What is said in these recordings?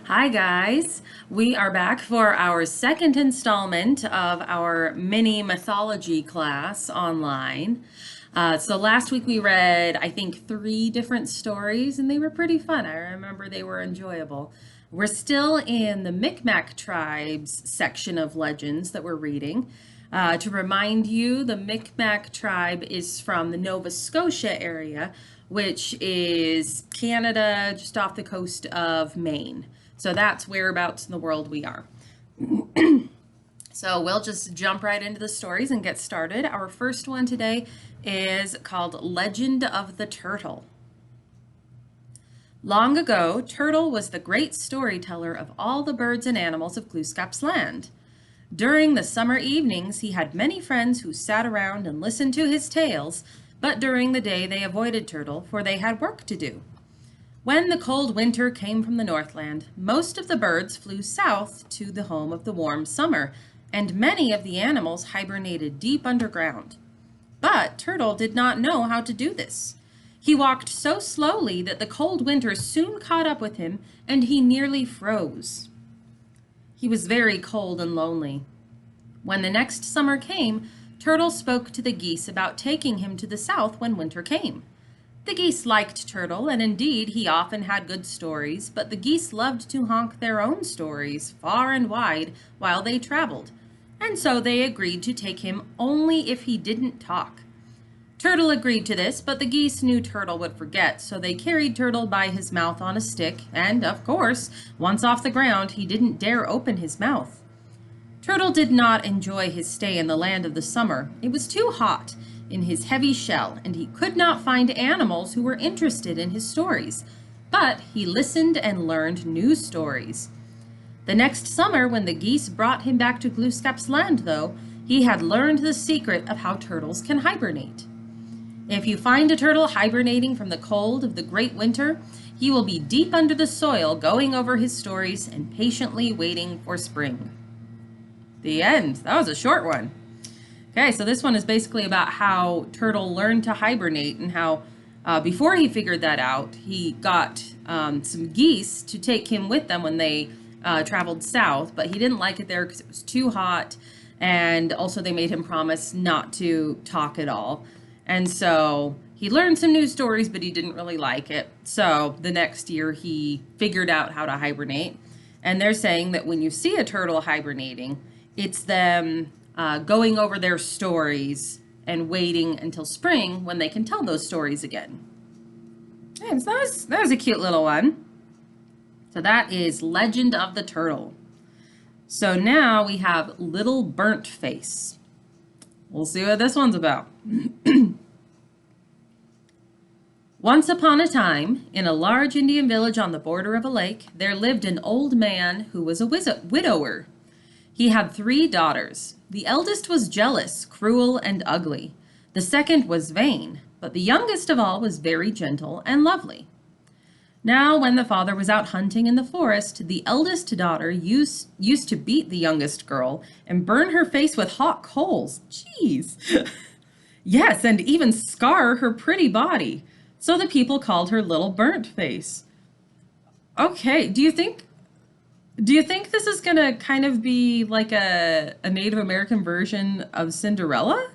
Hi guys, we are back for our second installment of our mini mythology class online. So last week we read, I think, 3 different stories and they were pretty fun. I remember they were enjoyable. We're still in the Micmac tribes section of legends that we're reading. To remind you, the Micmac tribe is from the Nova Scotia area, which is Canada, just off the coast of Maine. So that's whereabouts in the world we are. So we'll just jump right into the stories and get started. Our first one today is called Legend of the Turtle. Long ago, Turtle was the great storyteller of all the birds and animals of Glooskap's land. During the summer evenings, he had many friends who sat around and listened to his tales, but during the day they avoided Turtle, for they had work to do. When the cold winter came from the Northland, most of the birds flew south to the home of the warm summer, and many of the animals hibernated deep underground. But Turtle did not know how to do this. He walked so slowly that the cold winter soon caught up with him, and he nearly froze. He was very cold and lonely. When the next summer came, Turtle spoke to the geese about taking him to the south when winter came. The geese liked Turtle, and indeed he often had good stories, but the geese loved to honk their own stories far and wide while they traveled, and so they agreed to take him only if he didn't talk. Turtle agreed to this, but the geese knew Turtle would forget, so they carried Turtle by his mouth on a stick, and, of course, once off the ground, he didn't dare open his mouth. Turtle did not enjoy his stay in the land of the summer. It was too hot in his heavy shell, and he could not find animals who were interested in his stories. But he listened and learned new stories. The next summer, when the geese brought him back to Glooskap's land, though, he had learned the secret of how turtles can hibernate. If you find a turtle hibernating from the cold of the great winter, he will be deep under the soil going over his stories and patiently waiting for spring. The end. That was a short one. Okay, so this one is basically about how Turtle learned to hibernate and how before he figured that out, he got some geese to take him with them when they traveled south, but he didn't like it there because it was too hot, and also they made him promise not to talk at all. And so he learned some new stories, but he didn't really like it. So the next year he figured out how to hibernate. And they're saying that when you see a turtle hibernating, it's them going over their stories and waiting until spring when they can tell those stories again. And so that was a cute little one. So that is Legend of the Turtle. So now we have Little Burnt Face. We'll see what this one's about. Once upon a time, in a large Indian village on the border of a lake, there lived an old man who was a widower. He had 3 daughters. The eldest was jealous, cruel, and ugly. The second was vain, but the youngest of all was very gentle and lovely. Now, when the father was out hunting in the forest, the eldest daughter used to beat the youngest girl and burn her face with hot coals. Jeez. Yes, and even scar her pretty body. So the people called her Little Burnt Face. Okay, do you think this is gonna kind of be like a Native American version of Cinderella?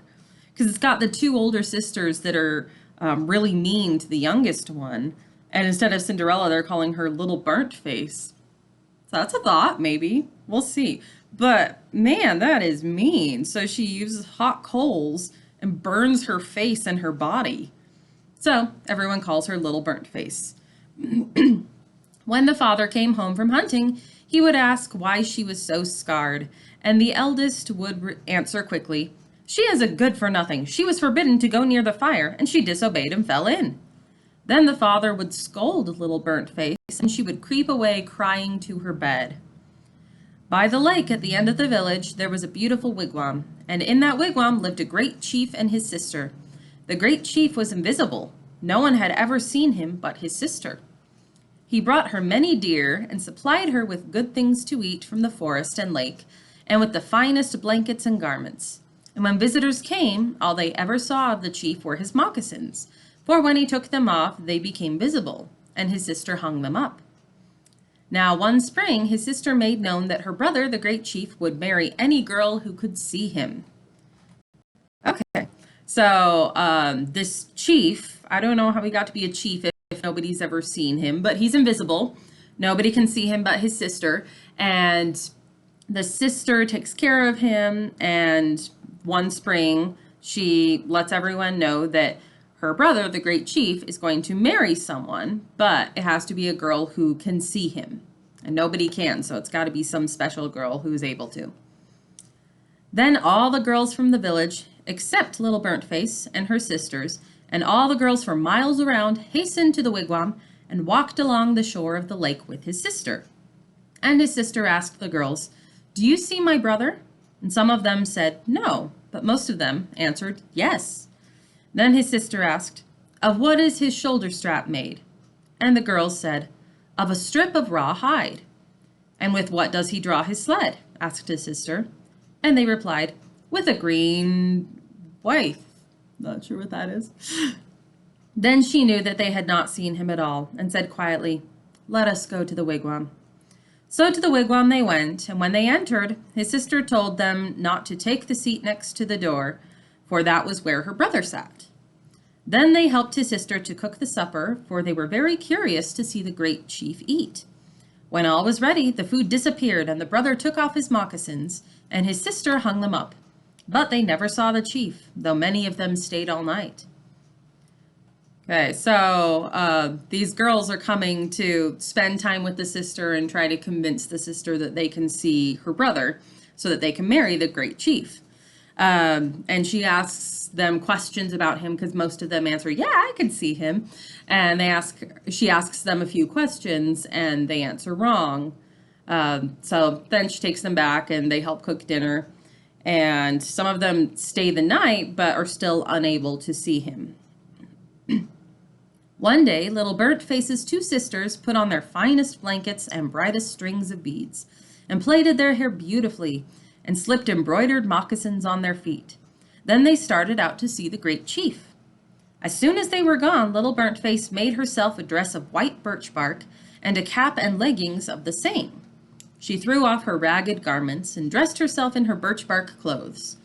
Because it's got the 2 older sisters that are really mean to the youngest one. And instead of Cinderella, they're calling her Little Burnt Face. So that's a thought, maybe. We'll see. But man, that is mean. So she uses hot coals and burns her face and her body. So everyone calls her Little Burnt Face. When the father came home from hunting, he would ask why she was so scarred, and the eldest would answer quickly, "She is a good-for-nothing. She was forbidden to go near the fire, and she disobeyed and fell in." Then the father would scold Little Burnt Face, and she would creep away crying to her bed. By the lake at the end of the village, there was a beautiful wigwam, and in that wigwam lived a great chief and his sister. The great chief was invisible. No one had ever seen him but his sister. He brought her many deer and supplied her with good things to eat from the forest and lake, and with the finest blankets and garments. And when visitors came, all they ever saw of the chief were his moccasins, for when he took them off, they became visible, and his sister hung them up. Now, one spring, his sister made known that her brother, the great chief, would marry any girl who could see him. Okay, so this chief, I don't know how he got to be a chief if nobody's ever seen him, but he's invisible. Nobody can see him but his sister, and the sister takes care of him, and one spring she lets everyone know that her brother, the great chief, is going to marry someone, but it has to be a girl who can see him. And nobody can, so it's got to be some special girl who's able to. Then all the girls from the village, except Little Burnt Face and her sisters, and all the girls for miles around, hastened to the wigwam and walked along the shore of the lake with his sister. And his sister asked the girls, "Do you see my brother?" And some of them said no, but most of them answered yes. Then his sister asked, "Of what is his shoulder strap made?" And the girls said, "Of a strip of raw hide." "And with what does he draw his sled?" asked his sister. And they replied, "With a green withe." Not sure what that is. Then she knew that they had not seen him at all, and said quietly, "Let us go to the wigwam." So to the wigwam they went, and when they entered, his sister told them not to take the seat next to the door, for that was where her brother sat. Then they helped his sister to cook the supper, for they were very curious to see the great chief eat. When all was ready, the food disappeared, and the brother took off his moccasins, and his sister hung them up. But they never saw the chief, though many of them stayed all night. Okay, so these girls are coming to spend time with the sister and try to convince the sister that they can see her brother so that they can marry the great chief. And she asks them questions about him because most of them answer, "Yeah, I can see him." And she asks them a few questions and they answer wrong. So then she takes them back and they help cook dinner. And some of them stay the night but are still unable to see him. One day, Little Burnt Face's two sisters put on their finest blankets and brightest strings of beads, and plaited their hair beautifully, and slipped embroidered moccasins on their feet. Then they started out to see the great chief. As soon as they were gone, Little Burnt Face made herself a dress of white birch bark, and a cap and leggings of the same. She threw off her ragged garments, and dressed herself in her birch bark clothes.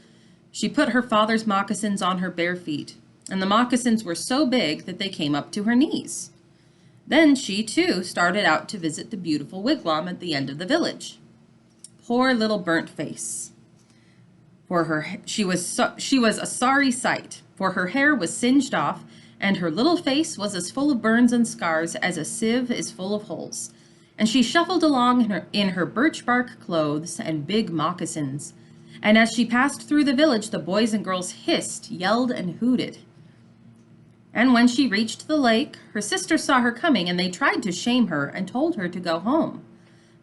She put her father's moccasins on her bare feet, and the moccasins were so big that they came up to her knees. Then she, too, started out to visit the beautiful wigwam at the end of the village. Poor Little Burnt Face. She was a sorry sight, for her hair was singed off, and her little face was as full of burns and scars as a sieve is full of holes. And she shuffled along in her birch bark clothes and big moccasins. And as she passed through the village, the boys and girls hissed, yelled, and hooted. And when she reached the lake, her sister saw her coming, and they tried to shame her and told her to go home.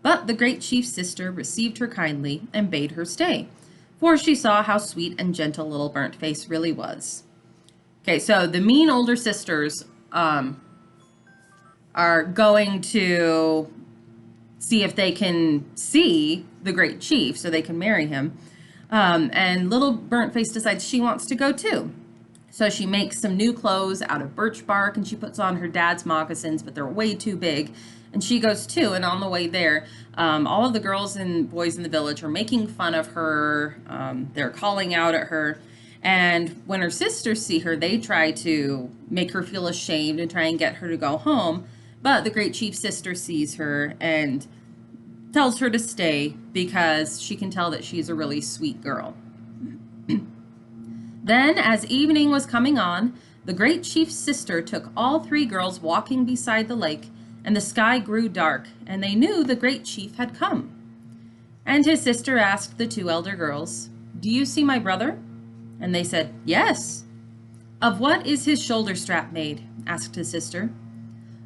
But the great chief's sister received her kindly and bade her stay, for she saw how sweet and gentle Little Burnt Face really was. Okay, so the mean older sisters are going to see if they can see the great chief so they can marry him. And Little Burnt Face decides she wants to go too. So she makes some new clothes out of birch bark, and she puts on her dad's moccasins, but they're way too big. And she goes too, and on the way there, all of the girls and boys in the village are making fun of her. They're calling out at her. And when her sisters see her, they try to make her feel ashamed and try and get her to go home. But the great chief's sister sees her and tells her to stay because she can tell that she's a really sweet girl. Then, as evening was coming on, the great chief's sister took all three girls walking beside the lake, and the sky grew dark, and they knew the great chief had come. And his sister asked the two elder girls, "Do you see my brother?" And they said, "Yes." "Of what is his shoulder strap made?" asked his sister.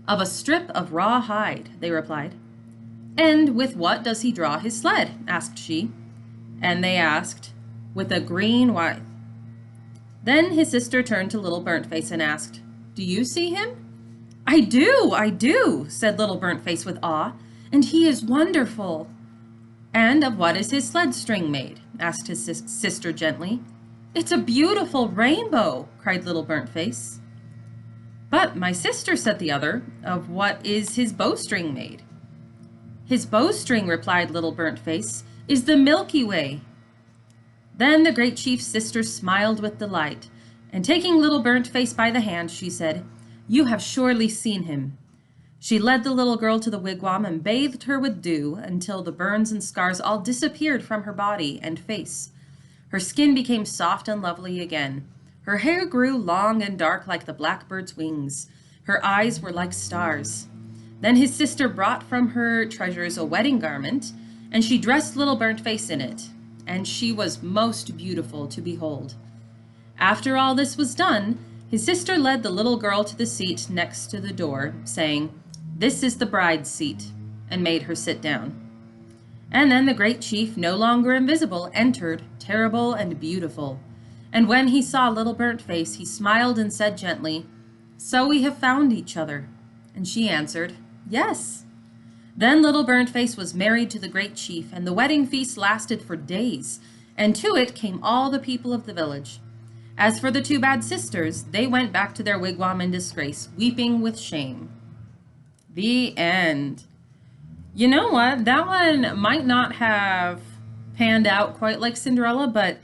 "Of a strip of raw hide," they replied. "And with what does he draw his sled?" asked she. And they asked, "With a green withe." Then his sister turned to Little Burnt Face and asked, "Do you see him?" I do, said Little Burnt Face with awe, "and he is wonderful." "And of what is his sled string made?" asked his sister gently. "It's a beautiful rainbow," cried Little Burnt Face. "But my sister," said the other, "of what is his bowstring made?" "His bowstring," replied Little Burnt Face, "is the Milky Way." Then the great chief's sister smiled with delight, and taking Little Burnt Face by the hand, she said, "You have surely seen him." She led the little girl to the wigwam and bathed her with dew until the burns and scars all disappeared from her body and face. Her skin became soft and lovely again. Her hair grew long and dark like the blackbird's wings. Her eyes were like stars. Then his sister brought from her treasures a wedding garment, and she dressed Little Burnt Face in it, and she was most beautiful to behold. After all this was done, his sister led the little girl to the seat next to the door, saying, "This is the bride's seat," and made her sit down. And then the great chief, no longer invisible, entered, terrible and beautiful. And when he saw Little Burnt Face, he smiled and said gently, "So we have found each other." And she answered, "Yes." Then Little Burnt Face was married to the great chief, and the wedding feast lasted for days, and to it came all the people of the village. As for the two bad sisters, they went back to their wigwam in disgrace, weeping with shame. The end. You know what? That one might not have panned out quite like Cinderella, but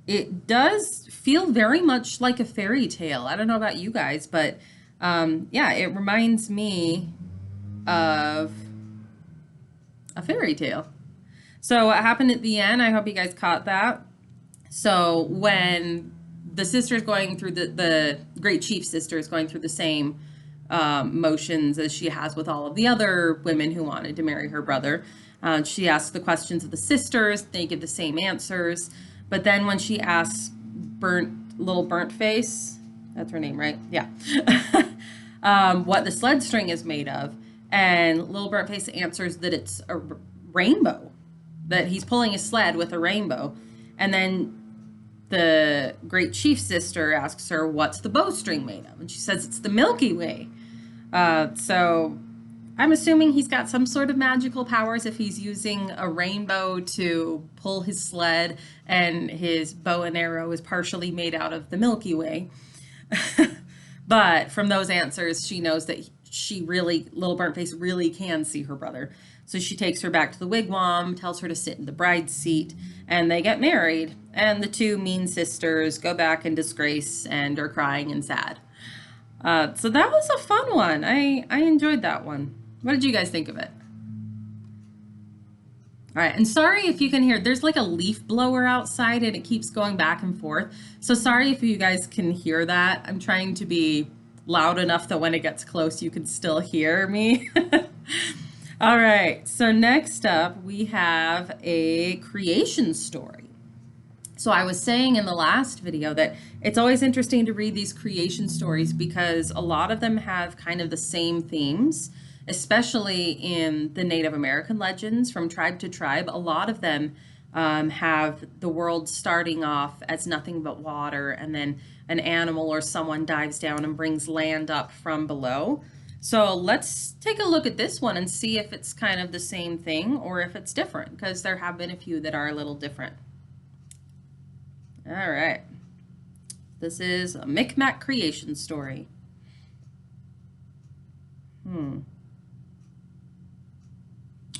it does feel very much like a fairy tale. I don't know about you guys, but yeah, it reminds me of a fairy tale. So what happened at the end, I hope you guys caught that. So when the sister is going through the great chief sister is going through the same motions as she has with all of the other women who wanted to marry her brother. She asks the questions of the sisters, they give the same answers. But then when she asks Little Burnt Face, that's her name, right? Yeah. What the sled string is made of, and Little Burnt Face answers that it's a rainbow, that he's pulling a sled with a rainbow. And then the great chief sister asks her, "What's the bowstring made of?" And she says it's the Milky Way. So I'm assuming he's got some sort of magical powers if he's using a rainbow to pull his sled, and his bow and arrow is partially made out of the Milky Way. But from those answers, she knows that Little Burnt Face really can see her brother. So she takes her back to the wigwam, tells her to sit in the bride's seat, and they get married. And the two mean sisters go back in disgrace and are crying and sad. So that was a fun one. I enjoyed that one. What did you guys think of it? All right, and sorry if you can hear, there's like a leaf blower outside and it keeps going back and forth. So sorry if you guys can hear that. I'm trying to be loud enough that when it gets close, you can still hear me. All right, so next up we have a creation story. So I was saying in the last video that it's always interesting to read these creation stories because a lot of them have kind of the same themes, especially in the Native American legends from tribe to tribe. A lot of them have the world starting off as nothing but water, and then an animal or someone dives down and brings land up from below. So let's take a look at this one and see if it's kind of the same thing or if it's different, because there have been a few that are a little different. All right. This is a Micmac creation story.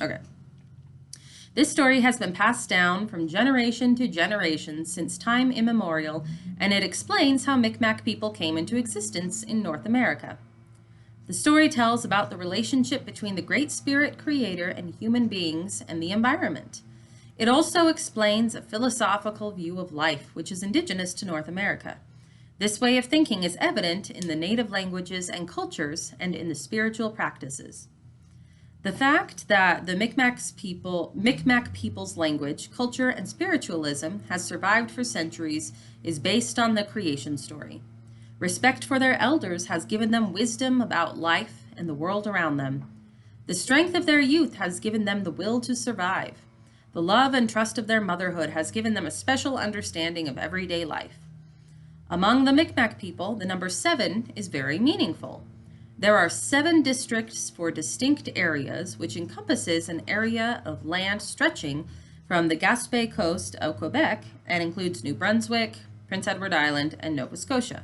Okay. This story has been passed down from generation to generation since time immemorial, and it explains how Micmac people came into existence in North America. The story tells about the relationship between the Great Spirit Creator and human beings and the environment. It also explains a philosophical view of life, which is indigenous to North America. This way of thinking is evident in the native languages and cultures and in the spiritual practices. The fact that the Micmac people's language, culture, and spiritualism has survived for centuries is based on the creation story. Respect for their elders has given them wisdom about life and the world around them. The strength of their youth has given them the will to survive. The love and trust of their motherhood has given them a special understanding of everyday life. Among the Micmac people, the number 7 is very meaningful. There are 7 districts for distinct areas, which encompasses an area of land stretching from the Gaspé coast of Quebec and includes New Brunswick, Prince Edward Island, and Nova Scotia.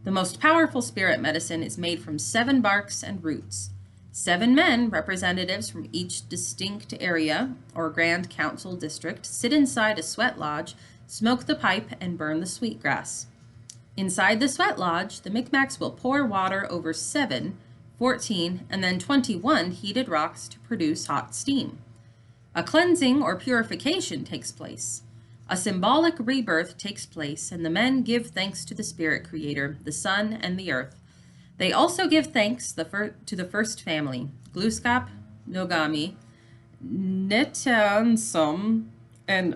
The most powerful spirit medicine is made from 7 barks and roots. 7 men, representatives from each distinct area or Grand Council district, sit inside a sweat lodge, smoke the pipe, and burn the sweetgrass. Inside the sweat lodge, the Micmacs will pour water over 7, 14, and then 21 heated rocks to produce hot steam. A cleansing or purification takes place. A symbolic rebirth takes place, and the men give thanks to the spirit creator, the sun and the earth. They also give thanks to the first family, Glooskap, Nogami, Netansom, and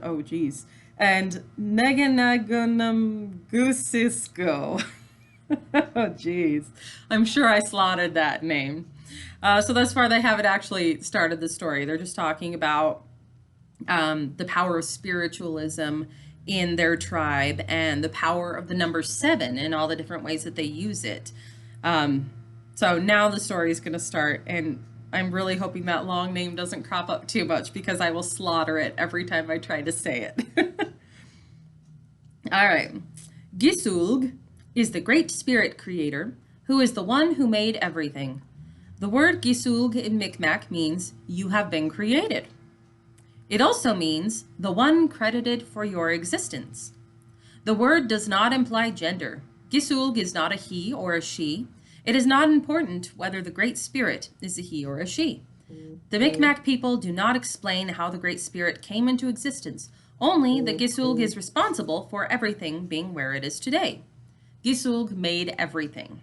and Neganagunamgusisko. Oh, geez. I'm sure I slaughtered that name. So thus far, they haven't actually started the story. They're just talking about the power of spiritualism in their tribe and the power of the number 7 and all the different ways that they use it. So now the story is going to start, and I'm really hoping that long name doesn't crop up too much because I will slaughter it every time I try to say it. All right. Gisulg is the great spirit creator who is the one who made everything. The word Gisulg in Micmac means you have been created. It also means the one credited for your existence. The word does not imply gender. Gisulg is not a he or a she. It is not important whether the Great Spirit is a he or a she. The Micmac people do not explain how the Great Spirit came into existence, only that Gisulg is responsible for everything being where it is today. Gisulg made everything.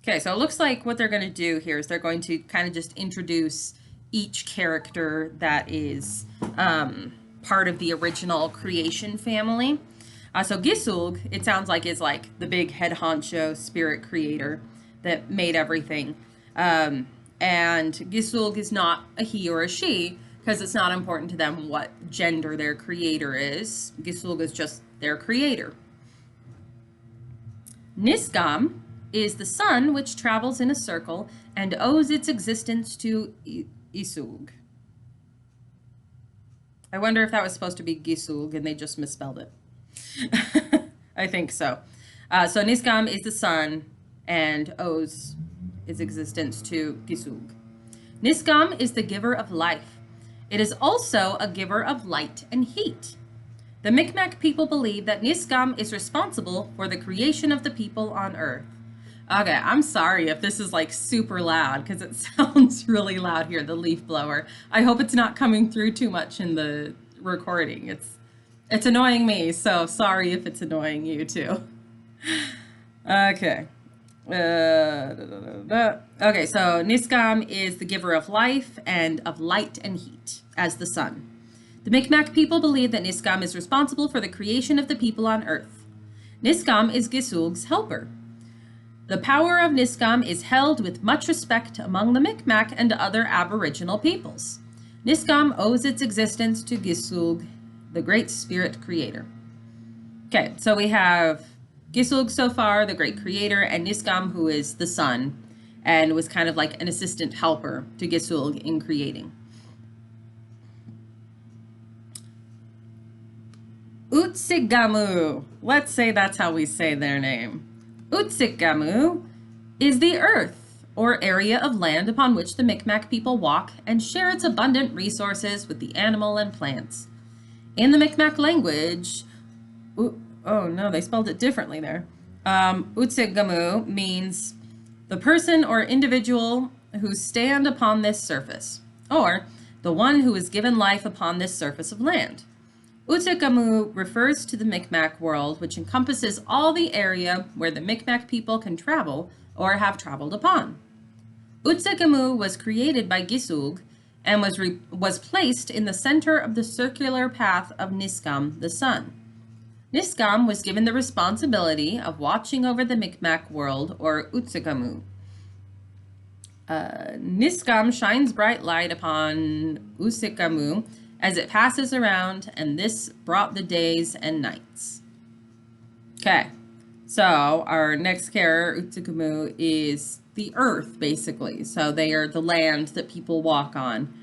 Okay, so it looks like what they're going to do here is they're going to kind of just introduce each character that is part of the original creation family. So Gisulg, it sounds like, is like the big head honcho spirit creator that made everything. And Gisulg is not a he or a she because it's not important to them what gender their creator is. Gisulg is just their creator. Niskam is the sun which travels in a circle and owes its existence to Isulg. I wonder if that was supposed to be Gisulg and they just misspelled it. I think so. So Niskam is the sun and owes its existence to Gisulg. Niskam is the giver of life. It is also a giver of light and heat. The Micmac people believe that Niskam is responsible for the creation of the people on Earth. Okay, I'm sorry if this is like super loud because it sounds really loud here, the leaf blower. I hope it's not coming through too much in the recording. It's annoying me, so sorry if it's annoying you too. Okay. Okay, so Niskam is the giver of life and of light and heat, as the sun. The Micmac people believe that Niskam is responsible for the creation of the people on Earth. Niskam is Gisulg's helper. The power of Niskam is held with much respect among the Micmac and other Aboriginal peoples. Niskam owes its existence to Gisulg, the great spirit creator. Okay, so we have Gisulg so far, the great creator, and Niskam, who is the sun, and was kind of like an assistant helper to Gisulg in creating. Utsigamu, let's say that's how we say their name. Utsigamu is the earth, or area of land upon which the Micmac people walk and share its abundant resources with the animal and plants. In the Micmac language, oh no, they spelled it differently there. Utsigamu means the person or individual who stand upon this surface, or the one who is given life upon this surface of land. Utsigamu refers to the Micmac world, which encompasses all the area where the Micmac people can travel or have traveled upon. Utsigamu was created by Gisulg and was placed in the center of the circular path of Niskam, the sun. Niskam was given the responsibility of watching over the Micmac world, or Utsigamu. Niskam shines bright light upon Utsigamu as it passes around, and this brought the days and nights. Okay, so our next character, Utsigamu, is the earth, basically. So they are the land that people walk on.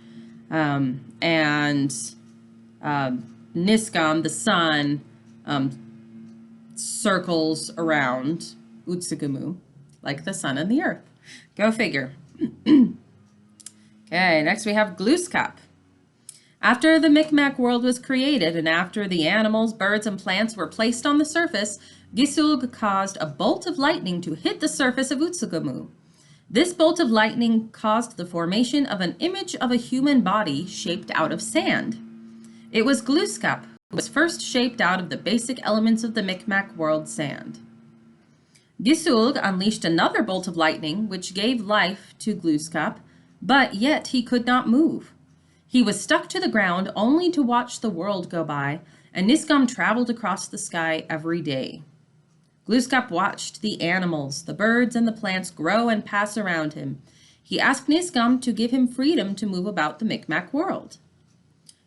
Niskam, the sun, circles around Utsigamu, like the sun and the earth. Go figure. Okay, next we have Glooskap. After the Micmac world was created and after the animals, birds, and plants were placed on the surface, Gisulg caused a bolt of lightning to hit the surface of Utsugamu. This bolt of lightning caused the formation of an image of a human body shaped out of sand. It was Glooskap who was first shaped out of the basic elements of the Micmac world sand. Gisulg unleashed another bolt of lightning, which gave life to Glooskap, but yet he could not move. He was stuck to the ground only to watch the world go by, and Nisgam traveled across the sky every day. Glooskap watched the animals, the birds, and the plants grow and pass around him. He asked Nisgam to give him freedom to move about the Micmac world.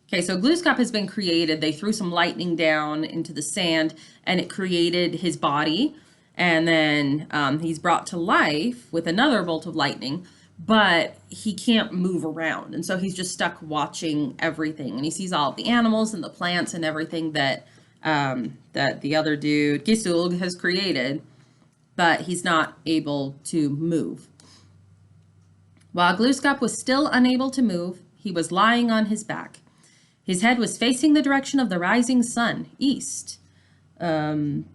Okay, so Glooskap has been created. They threw some lightning down into the sand, and it created his body. And then he's brought to life with another bolt of lightning, but he can't move around. And so he's just stuck watching everything. And he sees all of the animals and the plants and everything that that the other dude, Gisulg, has created, but he's not able to move. While Glooskap was still unable to move, he was lying on his back. His head was facing the direction of the rising sun, east. And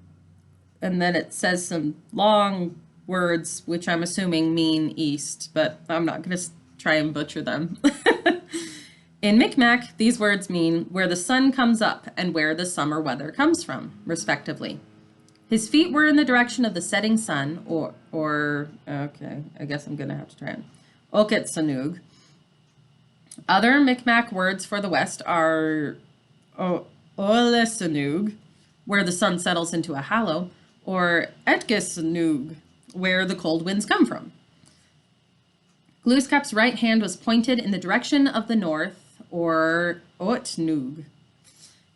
then it says some long words, which I'm assuming mean east, but I'm not going to try and butcher them. In Micmac, these words mean where the sun comes up and where the summer weather comes from, respectively. His feet were in the direction of the setting sun, or okay, I guess I'm going to have to try it. Oketsanug. Other Micmac words for the west are Olesanug, where the sun settles into a hollow, or Etgesanug, where the cold winds come from. Glooskap's right hand was pointed in the direction of the north, or Otnug.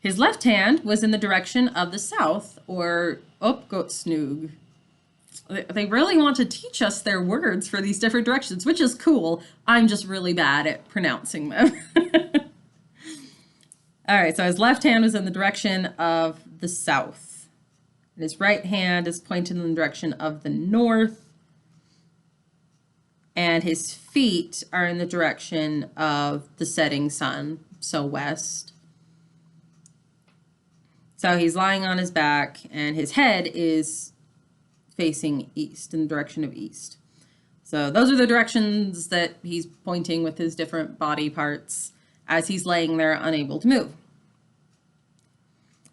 His left hand was in the direction of the south, or Opgotsnug. They really want to teach us their words for these different directions, which is cool. I'm just really bad at pronouncing them. All right, so his left hand was in the direction of the south. And his right hand is pointed in the direction of the north. And his feet are in the direction of the setting sun, so west. So he's lying on his back, and his head is facing east, in the direction of east. So those are the directions that he's pointing with his different body parts as he's laying there unable to move.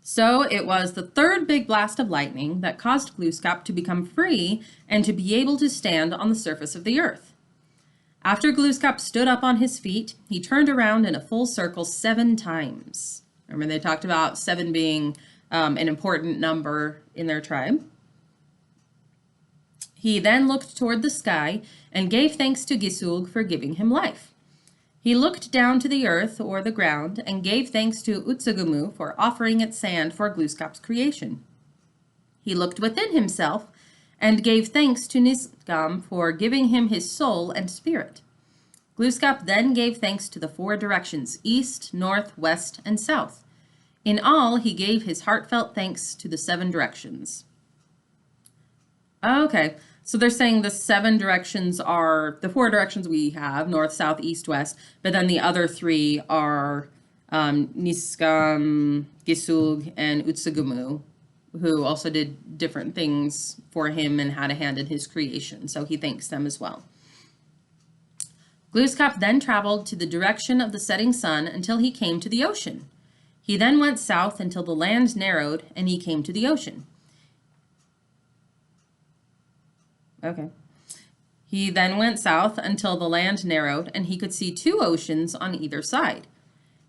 So it was the third big blast of lightning that caused Glooskap to become free and to be able to stand on the surface of the earth. After Glooskap stood up on his feet, he turned around in a full circle 7 times. Remember, they talked about 7 being an important number in their tribe. He then looked toward the sky and gave thanks to Gisulg for giving him life. He looked down to the earth or the ground and gave thanks to Utsugamu for offering its sand for Glooskap's creation. He looked within himself and gave thanks to Nisgam for giving him his soul and spirit. Glooskap then gave thanks to the 4 directions, east, north, west, and south. In all, he gave his heartfelt thanks to the 7 directions. Okay, so they're saying the 7 directions are the 4 directions we have, north, south, east, west, but then the other 3 are Nisgam, Gisulg, and Utsugamu, who also did different things for him and had a hand in his creation, so he thanks them as well. Glooskap then traveled to the direction of the setting sun until he came to the ocean. He then went south until the land narrowed and he came to the ocean. Okay. He then went south until the land narrowed and he could see 2 oceans on either side.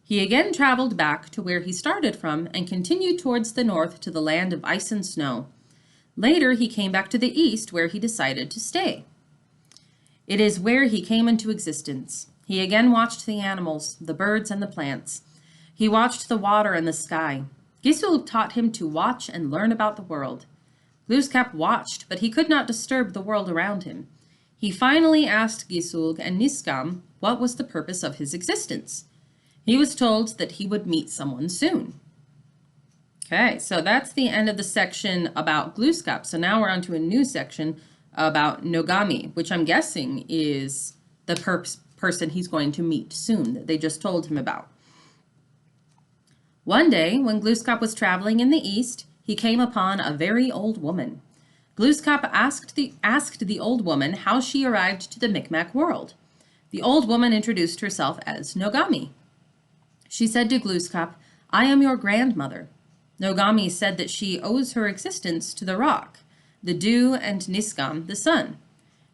He again traveled back to where he started from and continued towards the north to the land of ice and snow. Later, he came back to the east where he decided to stay. It is where he came into existence. He again watched the animals, the birds, and the plants. He watched the water and the sky. Gisulg taught him to watch and learn about the world. Glooskap watched, but he could not disturb the world around him. He finally asked Gisulg and Nisgam what was the purpose of his existence. He was told that he would meet someone soon. Okay, so that's the end of the section about Glooskap. So now we're on to a new section about Nogami, which I'm guessing is the person he's going to meet soon that they just told him about. One day, when Glooskap was traveling in the east, he came upon a very old woman. Glooskap asked the old woman how she arrived to the Micmac world. The old woman introduced herself as Nogami. She said to Glooskap, "I am your grandmother." Nogami said that she owes her existence to the rock, the dew, and Niskam, the sun.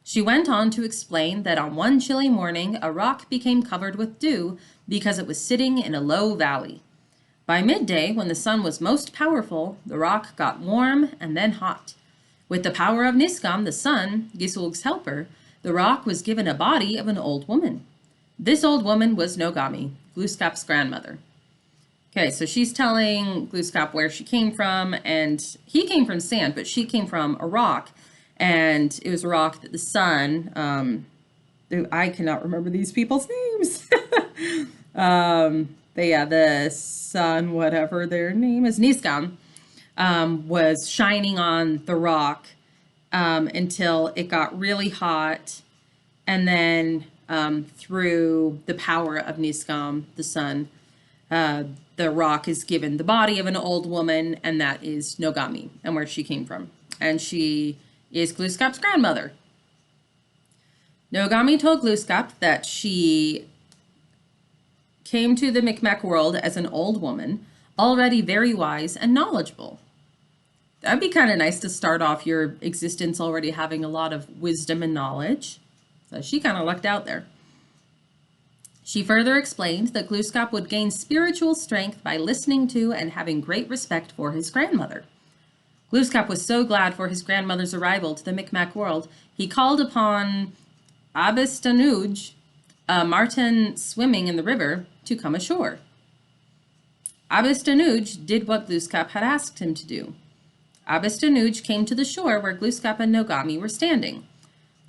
She went on to explain that on one chilly morning, a rock became covered with dew because it was sitting in a low valley. By midday, when the sun was most powerful, the rock got warm and then hot. With the power of Niskam, the sun, Gisulg's helper, the rock was given a body of an old woman. This old woman was Nogami, Glooskap's grandmother. Okay, so she's telling Glooskap where she came from, and he came from sand, but she came from a rock, and it was a rock that the sun, I cannot remember these people's names. But yeah, the sun, whatever their name is, Niskam, was shining on the rock until it got really hot, and then through the power of Niskam, the sun, the rock is given the body of an old woman, and that is Nogami, and where she came from. And she is Glooskap's grandmother. Nogami told Glooskap that she came to the Micmac world as an old woman, already very wise and knowledgeable. That'd be kind of nice to start off your existence already having a lot of wisdom and knowledge. So she kind of lucked out there. She further explained that Glooskap would gain spiritual strength by listening to and having great respect for his grandmother. Glooskap was so glad for his grandmother's arrival to the Micmac world, he called upon Abistanuj, a marten swimming in the river, to come ashore. Abistanuj did what Glooskap had asked him to do. Abistanuj came to the shore where Glooskap and Nogami were standing.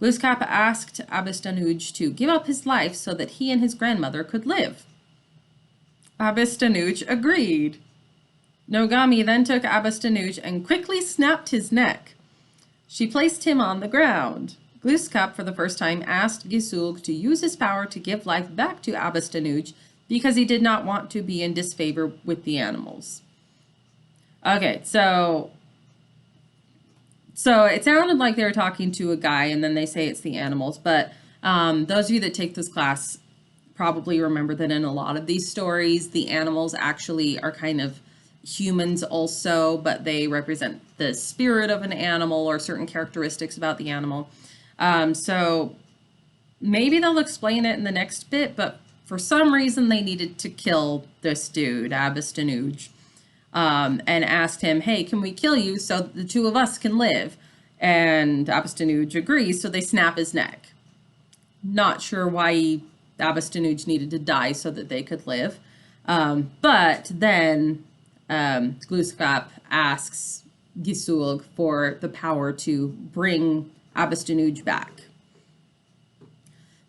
Glooskap asked Abistanuj to give up his life so that he and his grandmother could live. Abistanuj agreed. Nogami then took Abistanuj and quickly snapped his neck. She placed him on the ground. Glooskap, for the first time, asked Gisulg to use his power to give life back to Abistanuj because he did not want to be in disfavor with the animals. Okay, so it sounded like they were talking to a guy, and then they say it's the animals. But those of you that take this class probably remember that in a lot of these stories, the animals actually are kind of humans also, but they represent the spirit of an animal or certain characteristics about the animal. So maybe they'll explain it in the next bit, but for some reason they needed to kill this dude, Abistanuj. And asked him, "Hey, can we kill you so the two of us can live?" And Abistanuj agrees, so they snap his neck. Not sure why Abistanuj needed to die so that they could live. But then Glooskap asks Gisulg for the power to bring Abistanuj back.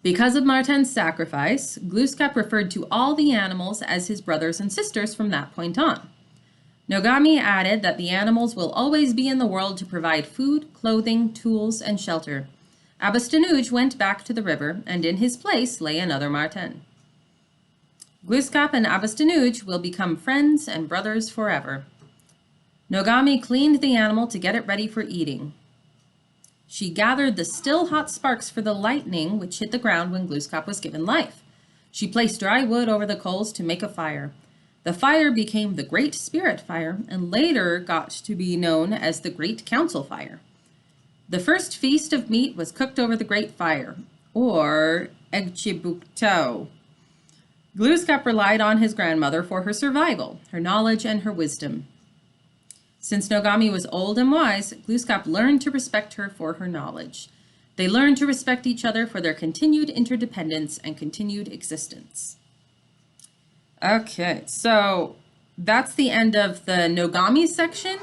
Because of Marten's sacrifice, Glooskap referred to all the animals as his brothers and sisters from that point on. Nogami added that the animals will always be in the world to provide food, clothing, tools, and shelter. Abistanuj went back to the river, and in his place lay another marten. Glooskap and Abistanuj will become friends and brothers forever. Nogami cleaned the animal to get it ready for eating. She gathered the still hot sparks for the lightning which hit the ground when Glooskap was given life. She placed dry wood over the coals to make a fire. The fire became the Great Spirit Fire and later got to be known as the Great Council Fire. The first feast of meat was cooked over the Great Fire, or Egchibukto. Glooskap relied on his grandmother for her survival, her knowledge, and her wisdom. Since Nogami was old and wise, Glooskap learned to respect her for her knowledge. They learned to respect each other for their continued interdependence and continued existence. Okay, so that's the end of the Nogami section,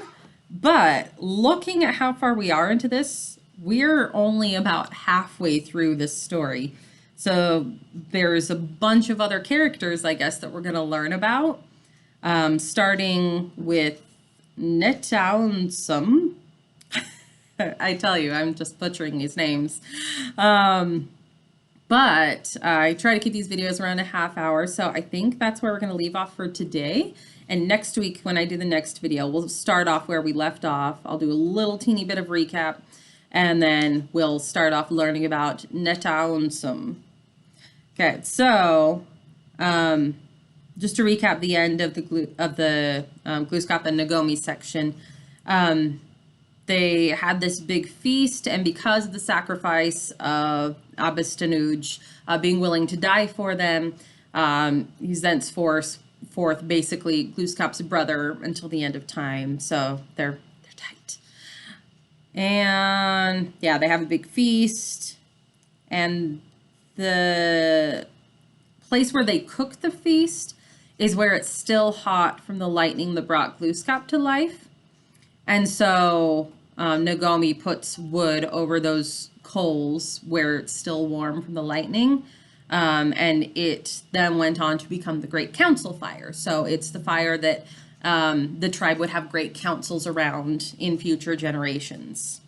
but looking at how far we are into this, we're only about halfway through this story. So there's a bunch of other characters, I guess, that we're going to learn about, starting with Netaunsum. I tell you, I'm just butchering these names. Um, but I try to keep these videos around a half hour, so I think that's where we're going to leave off for today. And next week, when I do the next video, we'll start off where we left off. I'll do a little teeny bit of recap, and then we'll start off learning about Netaunsum. Okay, so just to recap the end of the Gluskap and Nagomi section. They had this big feast, and because of the sacrifice of Abistanuj being willing to die for them, he's thenceforth basically Gluskap's brother until the end of time. So they're tight. And yeah, they have a big feast, and the place where they cook the feast is where it's still hot from the lightning that brought Gluskap to life. And so Nagomi puts wood over those coals where it's still warm from the lightning. And it then went on to become the Great Council Fire. So it's the fire that the tribe would have great councils around in future generations.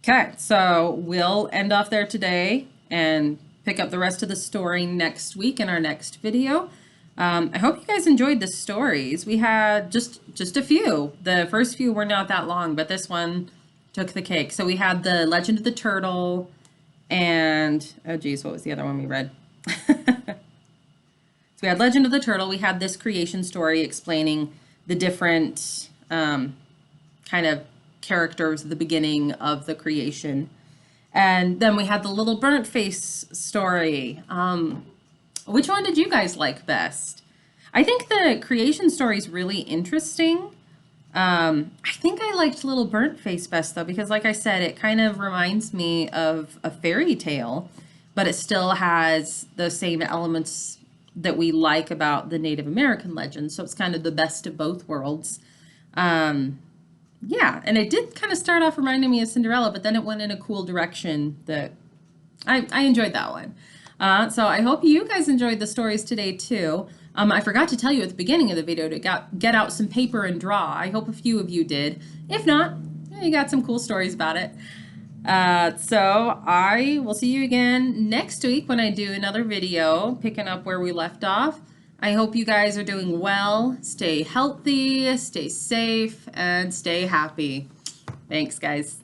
Okay, so we'll end off there today and pick up the rest of the story next week in our next video. I hope you guys enjoyed the stories. We had just a few. The first few were not that long, but this one took the cake. So we had the Legend of the Turtle, and oh geez, what was the other one we read? So we had Legend of the Turtle. We had this creation story explaining the different kind of characters at the beginning of the creation. And then we had the Little Burnt Face story. Which one did you guys like best? I think the creation story is really interesting. I think I liked Little Burnt Face best, though, because like I said, it kind of reminds me of a fairy tale, but it still has the same elements that we like about the Native American legend. So it's kind of the best of both worlds. Yeah, and it did kind of start off reminding me of Cinderella, but then it went in a cool direction that I enjoyed that one. So I hope you guys enjoyed the stories today too. I forgot to tell you at the beginning of the video to get out some paper and draw. I hope a few of you did. If not, you got some cool stories about it. So I will see you again next week when I do another video picking up where we left off. I hope you guys are doing well. Stay healthy, stay safe, and stay happy. Thanks, guys.